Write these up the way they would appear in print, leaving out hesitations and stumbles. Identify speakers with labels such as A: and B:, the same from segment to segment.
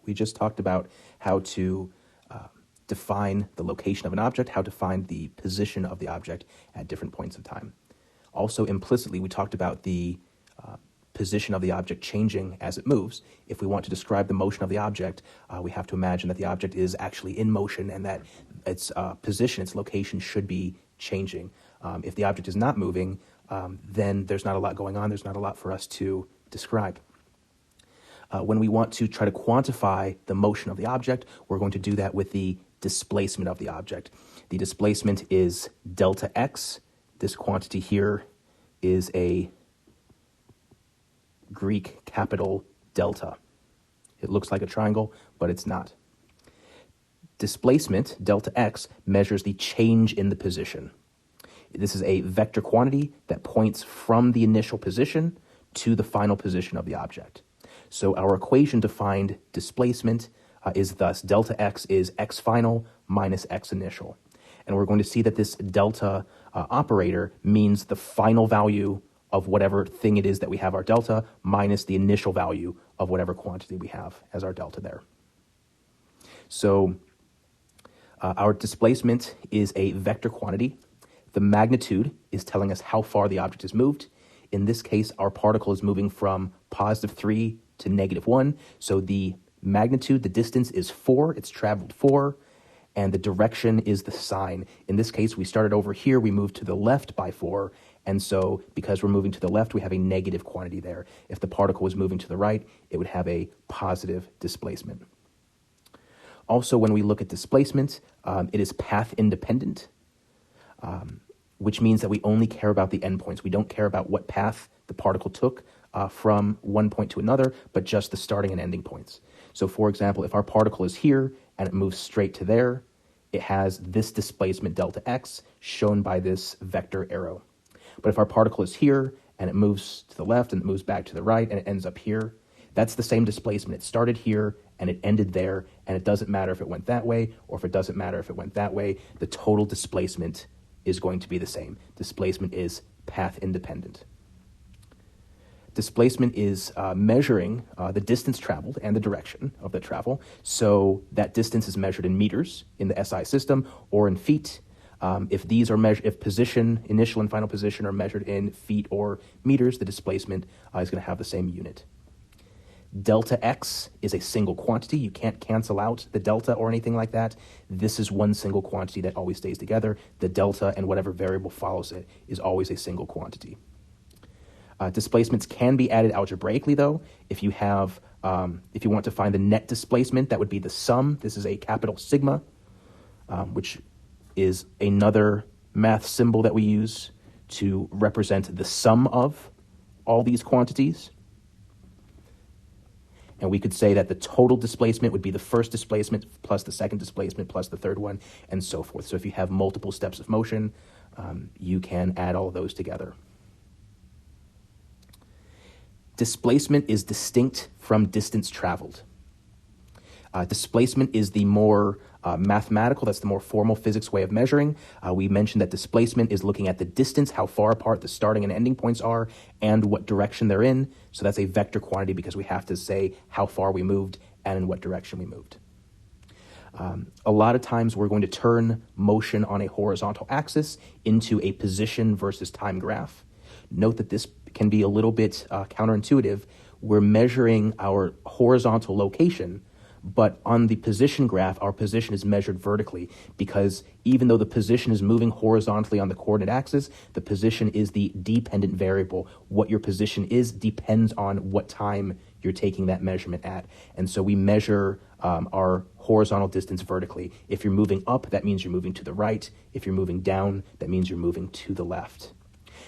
A: We just talked about how to define the location of an object, how to find the position of the object at different points of time. Also, implicitly, we talked about the position of the object changing as it moves. If we want to describe the motion of the object, we have to imagine that the object is actually in motion and that its position, its location should be changing. If the object is not moving, then there's not a lot going on. There's not a lot for us to describe. When we want to try to quantify the motion of the object, we're going to do that with the displacement of the object. The displacement is delta x. This quantity here is a Greek capital delta. It looks like a triangle, but it's not. Displacement, delta x, measures the change in the position. This is a vector quantity that points from the initial position to the final position of the object. So our equation to find displacement is thus delta x is x final minus x initial. And we're going to see that this delta operator means the final value of whatever thing it is that we have our delta minus the initial value of whatever quantity we have as our delta there. So our displacement is a vector quantity. The magnitude is telling us how far the object has moved. In this case, our particle is moving from +3 to -1. So the magnitude, the distance is 4. It's traveled 4. And the direction is the sign. In this case, we started over here. We moved to the left by 4. And so because we're moving to the left, we have a negative quantity there. If the particle was moving to the right, it would have a positive displacement. Also, when we look at displacement, it is path independent, which means that we only care about the endpoints. We don't care about what path the particle took from one point to another, but just the starting and ending points. So for example, if our particle is here and it moves straight to there, it has this displacement delta x shown by this vector arrow. But if our particle is here and it moves to the left and it moves back to the right and it ends up here, that's the same displacement. It started here and it ended there, and it doesn't matter if it went that way or if it doesn't matter if it went that way. The total displacement is going to be the same. Displacement is path independent. Displacement is measuring the distance traveled and the direction of the travel. So that distance is measured in meters in the SI system or in feet. If these are if position, initial and final position are measured in feet or meters, the displacement is going to have the same unit. Delta x is a single quantity. You can't cancel out the delta or anything like that. This is one single quantity that always stays together. The delta and whatever variable follows it is always a single quantity. Displacements can be added algebraically, though. If you want to find the net displacement, that would be the sum. This is a capital sigma, which is another math symbol that we use to represent the sum of all these quantities. And we could say that the total displacement would be the first displacement plus the second displacement plus the third one, and so forth. So if you have multiple steps of motion, you can add all of those together. Displacement is distinct from distance traveled. Displacement is the more mathematical, that's the more formal physics way of measuring. We mentioned that displacement is looking at the distance, how far apart the starting and ending points are, and what direction they're in. So that's a vector quantity because we have to say how far we moved and in what direction we moved. A lot of times we're going to turn motion on a horizontal axis into a position versus time graph. Note that this can be a little bit counterintuitive. We're measuring our horizontal location, but on the position graph, our position is measured vertically because even though the position is moving horizontally on the coordinate axis, the position is the dependent variable. What your position is depends on what time you're taking that measurement at. And so we measure our horizontal distance vertically. If you're moving up, that means you're moving to the right. If you're moving down, that means you're moving to the left.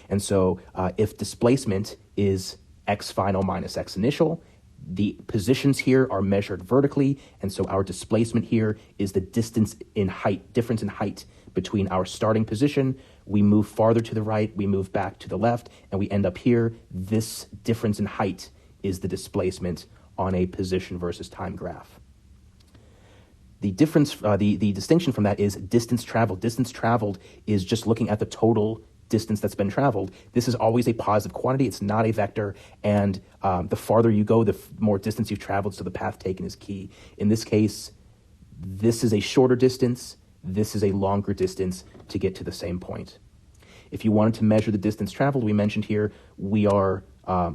A: And so if displacement is x final minus x initial, the positions here are measured vertically, and so our displacement here is the difference in height between our starting position. We move farther to the right, we move back to the left, and we end up here. This difference in height is the displacement on a position versus time graph. The difference, the distinction from that is distance traveled. Distance traveled is just looking at the total distance that's been traveled, this is always a positive quantity. It's not a vector, and the farther you go, the more distance you've traveled, so the path taken is key. In this case, this is a shorter distance, this is a longer distance to get to the same point. If you wanted to measure the distance traveled, we mentioned here, we are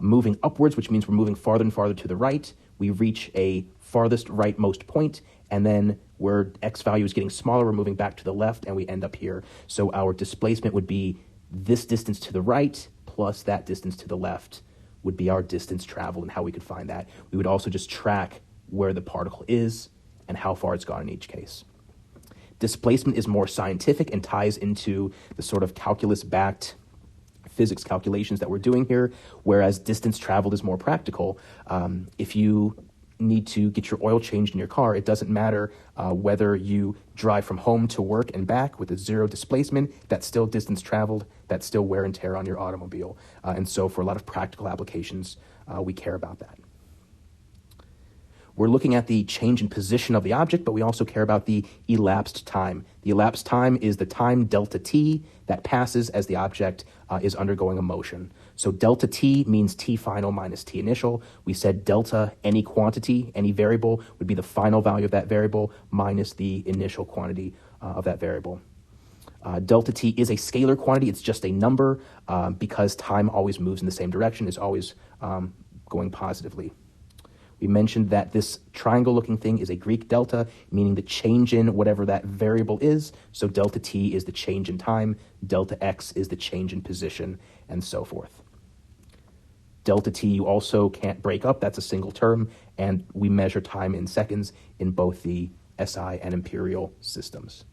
A: moving upwards, which means we're moving farther and farther to the right. We reach a farthest rightmost point, and then where x value is getting smaller, we're moving back to the left, and we end up here. So our displacement would be this distance to the right plus that distance to the left would be our distance traveled, and how we could find that. We would also just track where the particle is and how far it's gone in each case. Displacement is more scientific and ties into the sort of calculus-backed physics calculations that we're doing here, whereas distance traveled is more practical. If you need to get your oil changed in your car, it doesn't matter whether you drive from home to work and back with a zero displacement. That's still distance traveled. That's still wear and tear on your automobile. And so for a lot of practical applications, we care about that. We're looking at the change in position of the object, but we also care about the elapsed time. The elapsed time is the time delta t that passes as the object is undergoing a motion. So delta t means t final minus t initial. We said delta, any quantity, any variable, would be the final value of that variable minus the initial quantity of that variable. Delta t is a scalar quantity. It's just a number because time always moves in the same direction. It's always going positively. We mentioned that this triangle-looking thing is a Greek delta, meaning the change in whatever that variable is. So delta t is the change in time, delta x is the change in position, and so forth. Delta t you also can't break up. That's a single term, and we measure time in seconds in both the SI and imperial systems.